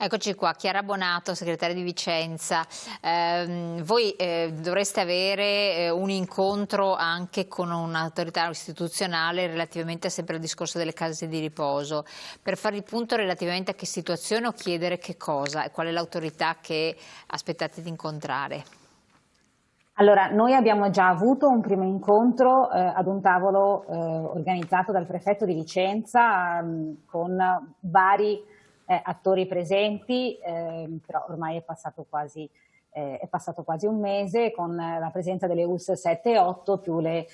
Eccoci qua, Chiara Bonato, segretaria di Vicenza. Voi dovreste avere un incontro anche con un'autorità istituzionale relativamente sempre al discorso delle case di riposo, per fare il punto relativamente a che situazione o chiedere che cosa e qual è l'autorità che aspettate di incontrare. Allora, noi abbiamo già avuto un primo incontro ad un tavolo organizzato dal prefetto di Vicenza con vari attori presenti, però ormai è passato quasi un mese, con la presenza delle ULSS 7 e 8 più le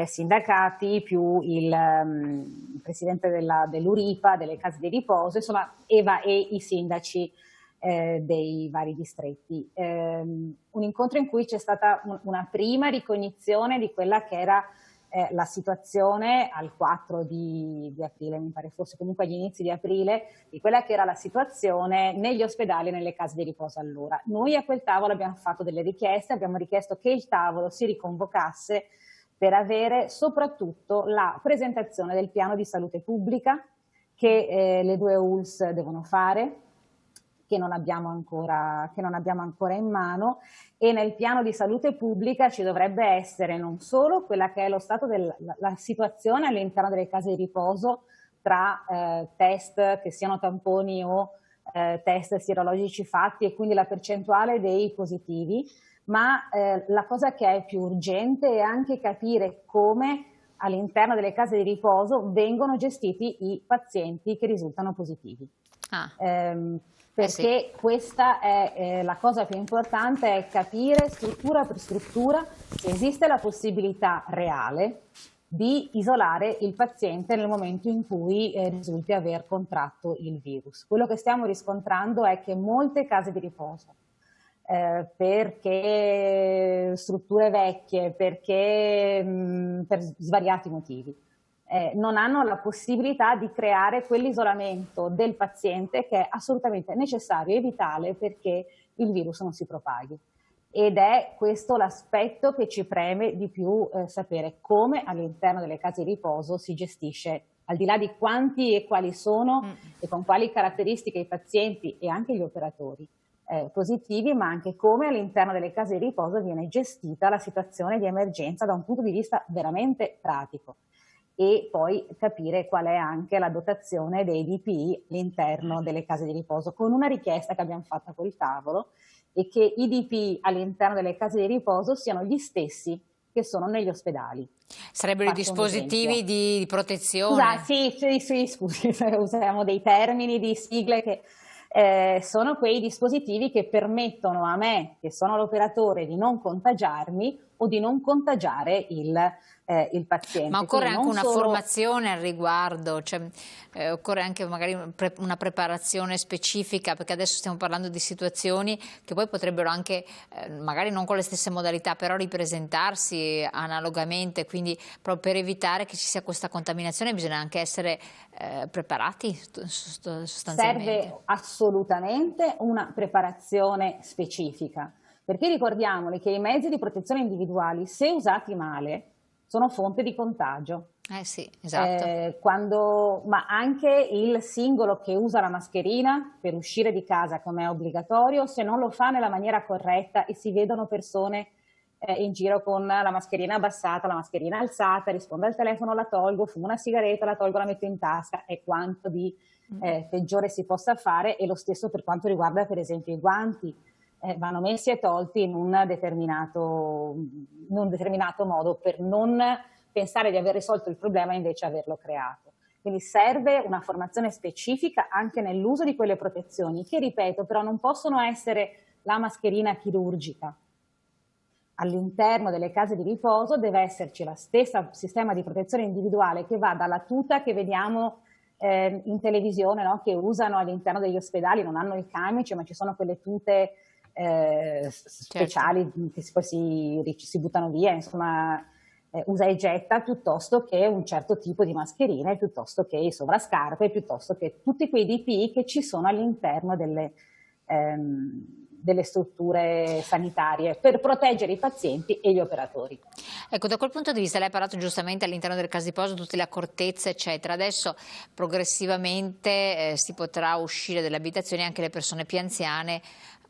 sindacati più il presidente dell'Uripa, delle case di riposo, insomma Eva e i sindaci dei vari distretti. Un incontro in cui c'è stata una prima ricognizione di quella che era la situazione al 4 di aprile, mi pare fosse comunque agli inizi di aprile, di quella che era la situazione negli ospedali e nelle case di riposo allora. Noi a quel tavolo abbiamo fatto delle richieste, abbiamo richiesto che il tavolo si riconvocasse per avere soprattutto la presentazione del piano di salute pubblica che le due ULSS devono fare, che non abbiamo ancora in mano, e nel piano di salute pubblica ci dovrebbe essere non solo quella che è lo stato della situazione all'interno delle case di riposo tra test che siano tamponi o test sierologici fatti e quindi la percentuale dei positivi, ma la cosa che è più urgente è anche capire come all'interno delle case di riposo vengono gestiti i pazienti che risultano positivi. Perché Sì. questa è la cosa più importante, è capire struttura per struttura se esiste la possibilità reale di isolare il paziente nel momento in cui risulti aver contratto il virus. Quello che stiamo riscontrando è che molte case di riposo, perché strutture vecchie, perché per svariati motivi, non hanno la possibilità di creare quell'isolamento del paziente che è assolutamente necessario e vitale perché il virus non si propaghi. Ed è questo l'aspetto che ci preme di più sapere, come all'interno delle case di riposo si gestisce, al di là di quanti e quali sono e con quali caratteristiche i pazienti e anche gli operatori positivi, ma anche come all'interno delle case di riposo viene gestita la situazione di emergenza da un punto di vista veramente pratico. E poi capire qual è anche la dotazione dei DPI all'interno delle case di riposo, con una richiesta che abbiamo fatto a quel tavolo, e che i DPI all'interno delle case di riposo siano gli stessi che sono negli ospedali. Sarebbero i dispositivi di protezione? Sì, scusi, usiamo dei termini, di sigle che sono quei dispositivi che permettono a me, che sono l'operatore, di non contagiarmi o di non contagiare il paziente. Ma occorre quindi anche una solo formazione al riguardo, cioè, occorre anche magari una preparazione specifica, perché adesso stiamo parlando di situazioni che poi potrebbero anche, magari non con le stesse modalità, però ripresentarsi analogamente, quindi proprio per evitare che ci sia questa contaminazione bisogna anche essere preparati sostanzialmente. serve assolutamente una preparazione specifica, perché ricordiamoli che i mezzi di protezione individuali, se usati male, sono fonte di contagio. Sì, esatto. Ma anche il singolo che usa la mascherina per uscire di casa, come è obbligatorio, se non lo fa nella maniera corretta e si vedono persone in giro con la mascherina abbassata, la mascherina alzata, rispondo al telefono, la tolgo, fumo una sigaretta, la tolgo, la metto in tasca, è quanto di peggiore si possa fare. E lo stesso per quanto riguarda per esempio i guanti. Vanno messi e tolti in un determinato modo per non pensare di aver risolto il problema e invece averlo creato. Quindi serve una formazione specifica anche nell'uso di quelle protezioni che, ripeto, però non possono essere la mascherina chirurgica. All'interno delle case di riposo deve esserci la stessa sistema di protezione individuale che va dalla tuta che vediamo in televisione, no? Che usano all'interno degli ospedali, non hanno il camice, ma ci sono quelle tute speciali che poi si buttano via, insomma usa e getta, piuttosto che un certo tipo di mascherine, piuttosto che i sovrascarpe, piuttosto che tutti quei DPI che ci sono all'interno delle strutture sanitarie per proteggere i pazienti e gli operatori. Ecco, da quel punto di vista lei ha parlato giustamente all'interno del caso di posa tutte le accortezze eccetera, adesso progressivamente si potrà uscire dalle abitazioni anche le persone più anziane,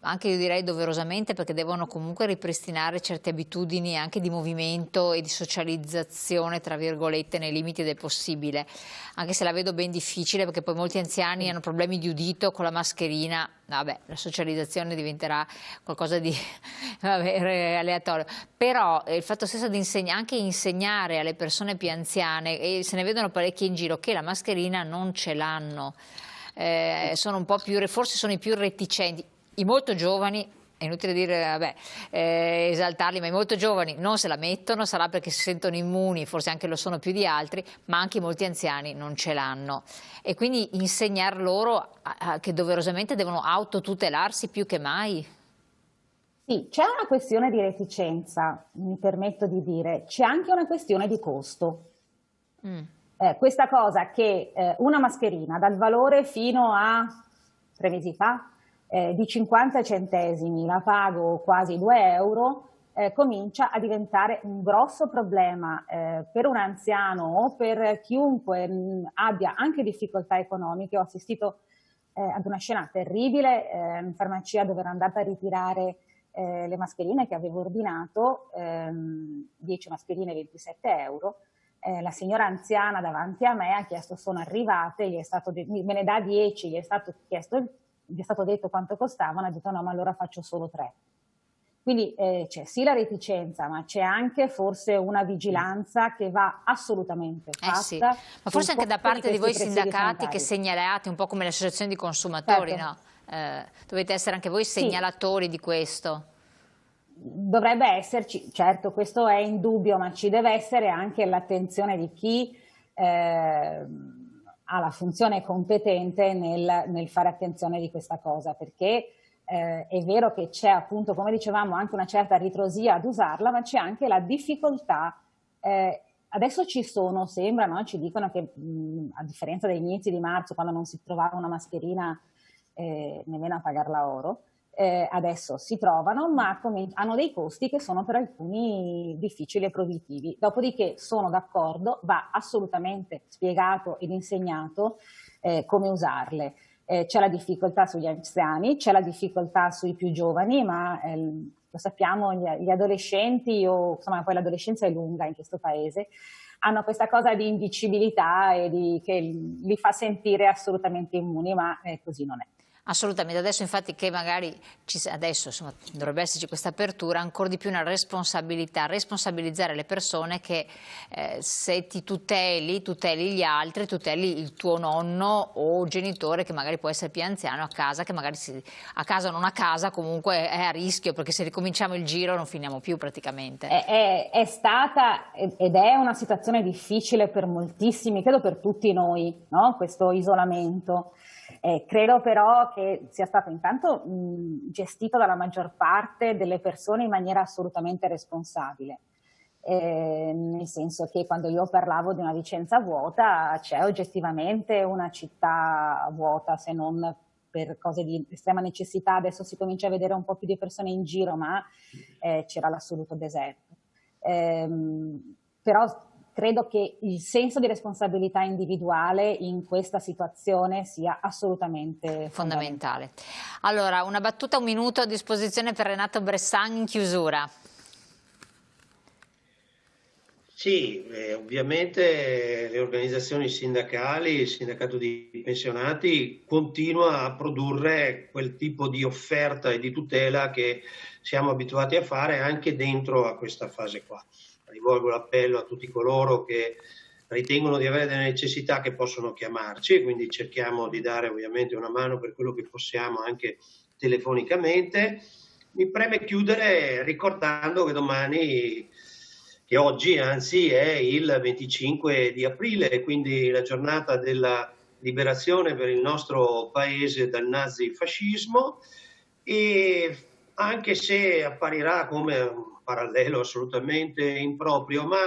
anche io direi doverosamente, perché devono comunque ripristinare certe abitudini anche di movimento e di socializzazione, tra virgolette, nei limiti del possibile, anche se la vedo ben difficile perché poi molti anziani hanno problemi di udito con la mascherina, vabbè, la socializzazione diventerà qualcosa di vabbè, aleatorio, però il fatto stesso di anche insegnare alle persone più anziane, e se ne vedono parecchie in giro, che la mascherina non ce l'hanno, sono un po' più, forse sono i più reticenti. I molto giovani, è inutile dire, vabbè, esaltarli, ma i molto giovani non se la mettono, sarà perché si sentono immuni, forse anche lo sono più di altri, ma anche i molti anziani non ce l'hanno. E quindi insegnar loro che doverosamente devono autotutelarsi più che mai. Sì, c'è una questione di reticenza, mi permetto di dire, c'è anche una questione di costo. Questa cosa che una mascherina dal valore fino a 3 mesi fa di 50 centesimi, la pago quasi 2 euro, comincia a diventare un grosso problema per un anziano o per chiunque abbia anche difficoltà economiche. Ho assistito ad una scena terribile in farmacia dove ero andata a ritirare le mascherine che avevo ordinato, 10 mascherine 27 euro. La signora anziana davanti a me ha chiesto: sono arrivate, me ne dà 10, gli è stato detto quanto costavano, ha detto no, ma allora faccio solo 3. Quindi c'è sì la reticenza, ma c'è anche forse una vigilanza che va assolutamente fatta. Sì. Ma forse anche da parte di voi sindacati che segnalate, un po' come le associazioni di consumatori, certo. No? Dovete essere anche voi segnalatori di questo. Dovrebbe esserci, certo, questo è indubbio, ma ci deve essere anche l'attenzione di chi ha la funzione competente nel fare attenzione di questa cosa, perché è vero che c'è appunto, come dicevamo, anche una certa ritrosia ad usarla, ma c'è anche la difficoltà. Adesso ci dicono che a differenza degli inizi di marzo, quando non si trovava una mascherina nemmeno a pagarla oro, adesso si trovano, ma hanno dei costi che sono per alcuni difficili e proibitivi. Dopodiché sono d'accordo, va assolutamente spiegato ed insegnato come usarle. C'è la difficoltà sugli anziani, c'è la difficoltà sui più giovani, ma lo sappiamo, gli adolescenti, insomma poi l'adolescenza è lunga in questo paese, hanno questa cosa di indicibilità e che li fa sentire assolutamente immuni, ma così non è. Assolutamente, adesso infatti che magari adesso insomma, dovrebbe esserci questa apertura, ancora di più una responsabilità, responsabilizzare le persone che se ti tuteli gli altri, tuteli il tuo nonno o genitore che magari può essere più anziano a casa, che magari a casa o non a casa comunque è a rischio, perché se ricominciamo il giro non finiamo più praticamente. È stata ed è una situazione difficile per moltissimi, credo per tutti noi, no? Questo isolamento. Credo però che sia stato intanto gestito dalla maggior parte delle persone in maniera assolutamente responsabile, nel senso che quando io parlavo di una Vicenza vuota, c'è oggettivamente una città vuota, se non per cose di estrema necessità. Adesso si comincia a vedere un po' più di persone in giro, ma c'era l'assoluto deserto. Però credo che il senso di responsabilità individuale in questa situazione sia assolutamente fondamentale. Allora, una battuta, un minuto a disposizione per Renato Bressan in chiusura. Sì, ovviamente le organizzazioni sindacali, il sindacato di pensionati continua a produrre quel tipo di offerta e di tutela che siamo abituati a fare anche dentro a questa fase qua. Rivolgo l'appello a tutti coloro che ritengono di avere delle necessità che possono chiamarci, quindi cerchiamo di dare ovviamente una mano per quello che possiamo anche telefonicamente. Mi preme chiudere ricordando che oggi anzi è il 25 di aprile, quindi la giornata della liberazione per il nostro paese dal nazifascismo, e anche se apparirà come un parallelo assolutamente improprio, ma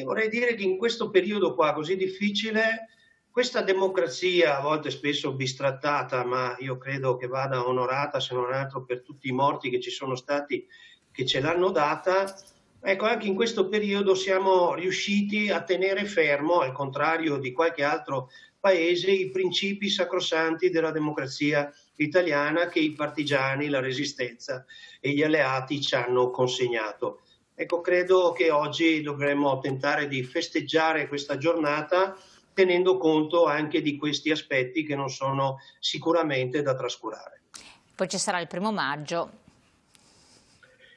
vorrei dire che in questo periodo qua così difficile questa democrazia, a volte spesso bistrattata, ma io credo che vada onorata, se non altro per tutti i morti che ci sono stati, che ce l'hanno data, ecco, anche in questo periodo siamo riusciti a tenere fermo, al contrario di qualche altro paese, i principi sacrosanti della democrazia italiana che i partigiani, la Resistenza e gli alleati ci hanno consegnato. Ecco, credo che oggi dovremmo tentare di festeggiare questa giornata tenendo conto anche di questi aspetti che non sono sicuramente da trascurare. Poi ci sarà il 1° maggio.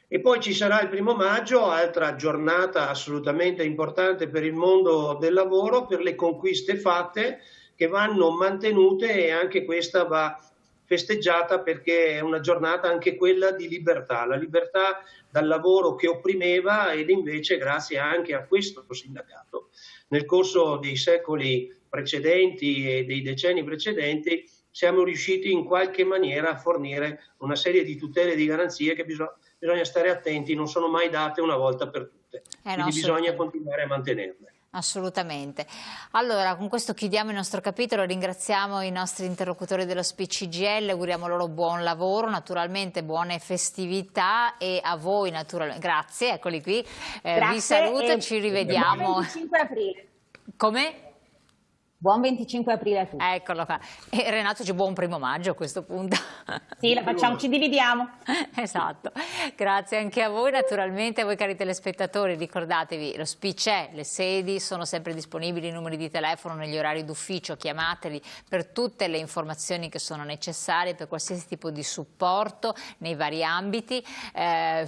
E poi ci sarà il 1° maggio, altra giornata assolutamente importante per il mondo del lavoro, per le conquiste fatte che vanno mantenute, e anche questa va festeggiata perché è una giornata anche quella di libertà, la libertà dal lavoro che opprimeva, ed invece grazie anche a questo sindacato nel corso dei secoli precedenti e dei decenni precedenti siamo riusciti in qualche maniera a fornire una serie di tutele e di garanzie che bisogna stare attenti, non sono mai date una volta per tutte, quindi bisogna continuare a mantenerle. Assolutamente. Allora, con questo chiudiamo il nostro capitolo, ringraziamo i nostri interlocutori dello SPCGIL, auguriamo loro buon lavoro, naturalmente buone festività, e a voi naturalmente, grazie, eccoli qui, vi saluto e ci rivediamo. Buon 25 aprile. Come? Buon 25 aprile a tutti. Eccolo qua. E Renato dice buon 1° maggio a questo punto. Sì, la facciamo, ci dividiamo. Esatto. Grazie anche a voi, naturalmente a voi cari telespettatori. Ricordatevi, lo SPI c'è, le sedi sono sempre disponibili, i numeri di telefono negli orari d'ufficio, chiamateli per tutte le informazioni che sono necessarie, per qualsiasi tipo di supporto nei vari ambiti.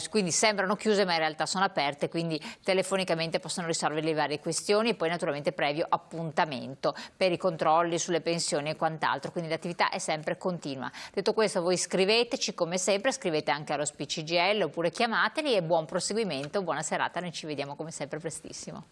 Quindi sembrano chiuse ma in realtà sono aperte, quindi telefonicamente possono risolvere le varie questioni, e poi naturalmente previo appuntamento per i controlli sulle pensioni e quant'altro, quindi l'attività è sempre continua. Detto questo, voi scriveteci come sempre, scrivete anche allo SPCGIL oppure chiamateli, e buon proseguimento, buona serata, noi ci vediamo come sempre prestissimo.